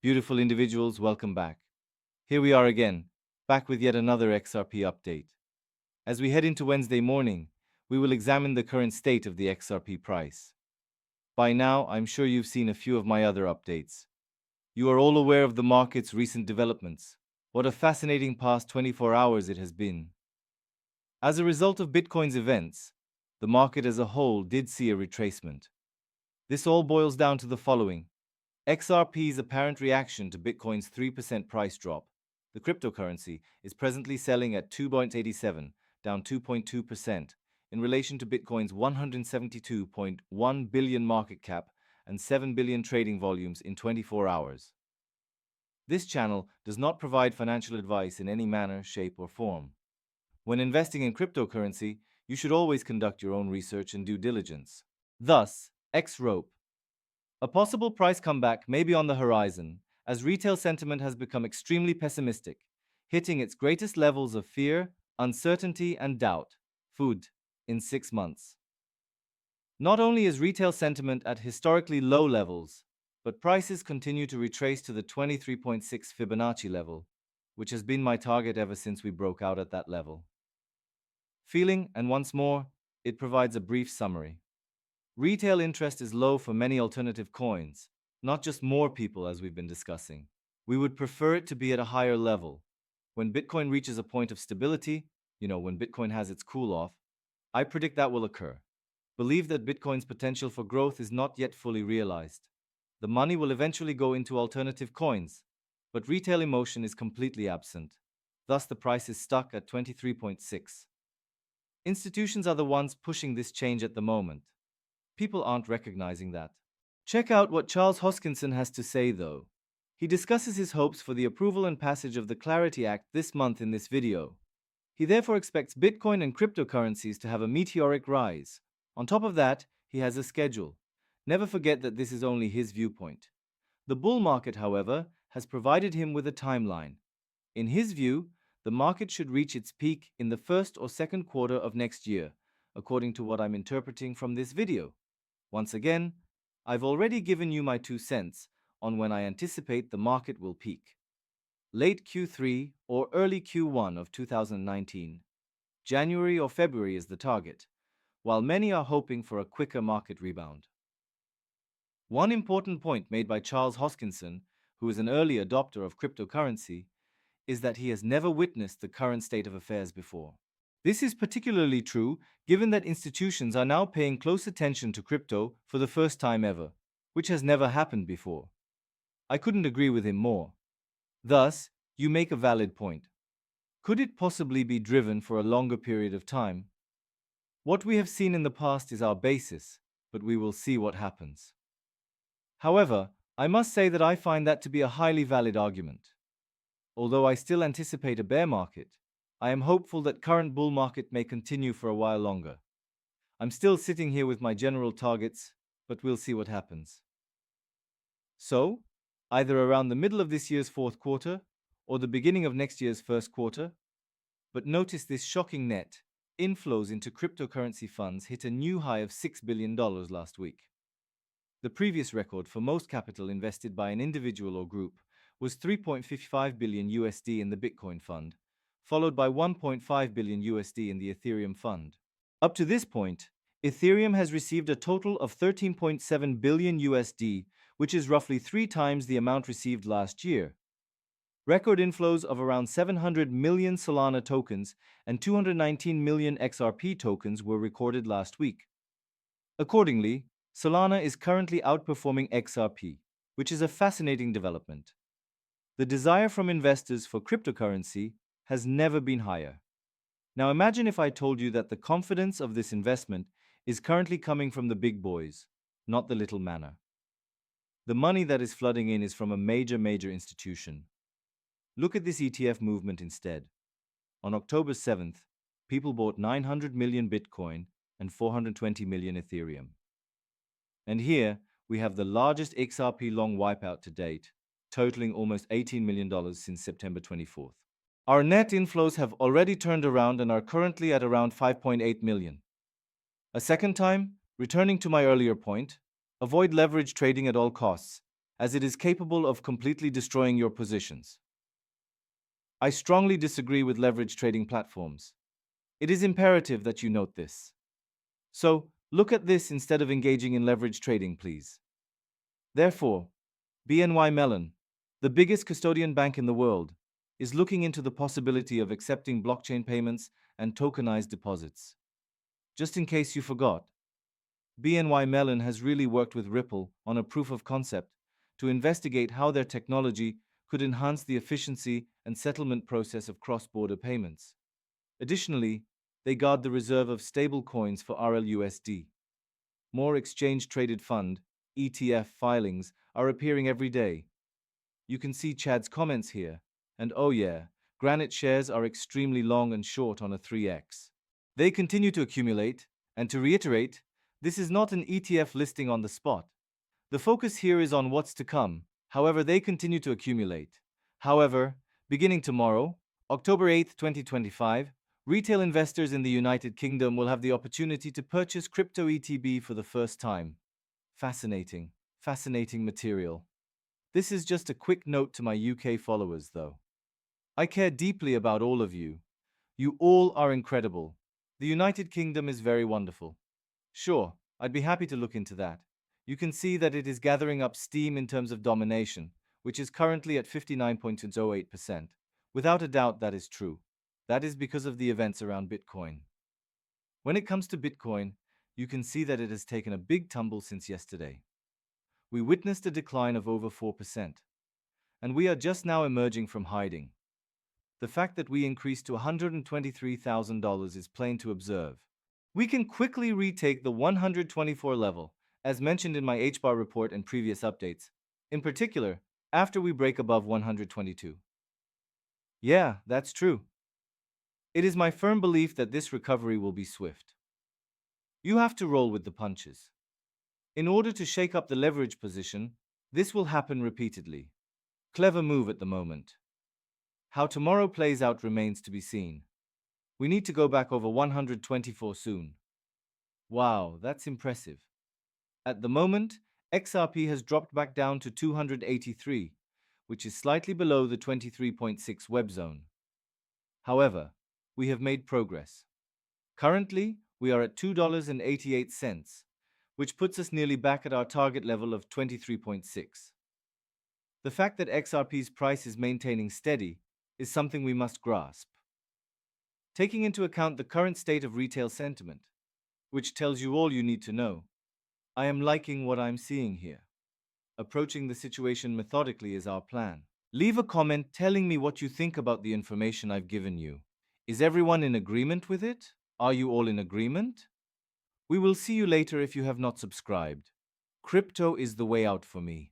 Beautiful individuals, welcome back. Here we are again, back with yet another XRP update. As we head into Wednesday morning, we will examine the current state of the XRP price. By now, I'm sure you've seen a few of my other updates. You are all aware of the market's recent developments. What a fascinating past 24 hours it has been. As a result of Bitcoin's events, the market as a whole did see a retracement. This all boils down to the following. XRP's apparent reaction to Bitcoin's 3% price drop. The cryptocurrency is presently selling at 2.87, down 2.2%, in relation to Bitcoin's 172.1 billion market cap and 7 billion trading volumes in 24 hours. This channel does not provide financial advice in any manner, shape, or form. When investing in cryptocurrency, you should always conduct your own research and due diligence. Thus, xrp. A possible price comeback may be on the horizon, as retail sentiment has become extremely pessimistic, hitting its greatest levels of fear, uncertainty, and doubt. Food in 6 months. Not only is retail sentiment at historically low levels, but prices continue to retrace to the 23.6 Fibonacci level, which has been my target ever since we broke out at that level. Feeling, and once more, it provides a brief summary. Retail interest is low for many alternative coins, not just more people as we've been discussing. We would prefer it to be at a higher level. When Bitcoin reaches a point of stability, when Bitcoin has its cool off, I predict that will occur. Believe that Bitcoin's potential for growth is not yet fully realized. The money will eventually go into alternative coins, but retail emotion is completely absent. Thus, the price is stuck at 23.6. Institutions are the ones pushing this change at the moment. People aren't recognizing that. Check out what Charles Hoskinson has to say, though. He discusses his hopes for the approval and passage of the Clarity Act this month in this video. He therefore expects Bitcoin and cryptocurrencies to have a meteoric rise. On top of that, he has a schedule. Never forget that this is only his viewpoint. The bull market, however, has provided him with a timeline. In his view, the market should reach its peak in the first or second quarter of next year, according to what I'm interpreting from this video. Once again, I've already given you my 2 cents on when I anticipate the market will peak. Late Q3 or early Q1 of 2019. January or February is the target, while many are hoping for a quicker market rebound. One important point made by Charles Hoskinson, who is an early adopter of cryptocurrency, is that he has never witnessed the current state of affairs before. This is particularly true given that institutions are now paying close attention to crypto for the first time ever, which has never happened before. I couldn't agree with him more. Thus, you make a valid point. Could it possibly be driven for a longer period of time? What we have seen in the past is our basis, but we will see what happens. However, I must say that I find that to be a highly valid argument. Although I still anticipate a bear market, I am hopeful that current bull market may continue for a while longer. I'm still sitting here with my general targets, but we'll see what happens. So, either around the middle of this year's fourth quarter or the beginning of next year's first quarter. But notice this shocking net inflows into cryptocurrency funds hit a new high of $6 billion last week. The previous record for most capital invested by an individual or group was 3.55 billion USD in the Bitcoin fund, followed by 1.5 billion USD in the Ethereum fund. Up to this point, Ethereum has received a total of 13.7 billion USD, which is roughly 3 times the amount received last year. Record inflows of around 700 million Solana tokens and 219 million XRP tokens were recorded last week. Accordingly, Solana is currently outperforming XRP, which is a fascinating development. The desire from investors for cryptocurrency has never been higher. Now imagine if I told you that the confidence of this investment is currently coming from the big boys, not the little manna. The money that is flooding in is from a major institution. Look at this ETF movement instead. On October 7th, people bought 900 million Bitcoin and 420 million Ethereum. And here, we have the largest XRP long wipeout to date, totaling almost $18 million since September 24th. Our net inflows have already turned around and are currently at around 5.8 million. A second time, returning to my earlier point, avoid leverage trading at all costs. as it is capable of completely destroying your positions. I strongly disagree with leverage trading platforms. It is imperative that you note this. So, look at this instead of engaging in leverage trading, please. Therefore, BNY Mellon, the biggest custodian bank in the world, is looking into the possibility of accepting blockchain payments and tokenized deposits. Just in case you forgot, BNY Mellon has really worked with Ripple on a proof of concept to investigate how their technology could enhance the efficiency and settlement process of cross-border payments. Additionally, they guard the reserve of stable coins for RLUSD. More exchange-traded fund (ETF) filings are appearing every day. You can see Chad's comments here, and oh yeah, Granite shares are extremely long and short on a 3x. They continue to accumulate, and to reiterate, this is not an ETF listing on the spot. The focus here is on what's to come, however they continue to accumulate. However, beginning tomorrow, October 8, 2025, retail investors in the United Kingdom will have the opportunity to purchase crypto ETB for the first time. Fascinating, fascinating material. This is just a quick note to my UK followers, though. I care deeply about all of you. You all are incredible. The United Kingdom is very wonderful. Sure, I'd be happy to look into that. You can see that it is gathering up steam in terms of domination, which is currently at 59.08%. Without a doubt, that is true. That is because of the events around Bitcoin. When it comes to Bitcoin, you can see that it has taken a big tumble since yesterday. We witnessed a decline of over 4%, and we are just now emerging from hiding. The fact that we increased to $123,000 is plain to observe. We can quickly retake the 124 level, as mentioned in my HBAR report and previous updates, in particular, after we break above 122. Yeah, that's true. It is my firm belief that this recovery will be swift. You have to roll with the punches. In order to shake up the leverage position, this will happen repeatedly. Clever move at the moment. How tomorrow plays out remains to be seen. We need to go back over 124 soon. Wow, that's impressive. At the moment, XRP has dropped back down to 283, which is slightly below the 23.6 web zone. However, we have made progress. Currently, we are at $2.88, which puts us nearly back at our target level of 23.6. The fact that XRP's price is maintaining steady is something we must grasp. Taking into account the current state of retail sentiment, which tells you all you need to know, I am liking what I'm seeing here. Approaching the situation methodically is our plan. Leave a comment telling me what you think about the information I've given you. Is everyone in agreement with it? Are you all in agreement? We will see you later if you have not subscribed. Crypto is the way out for me.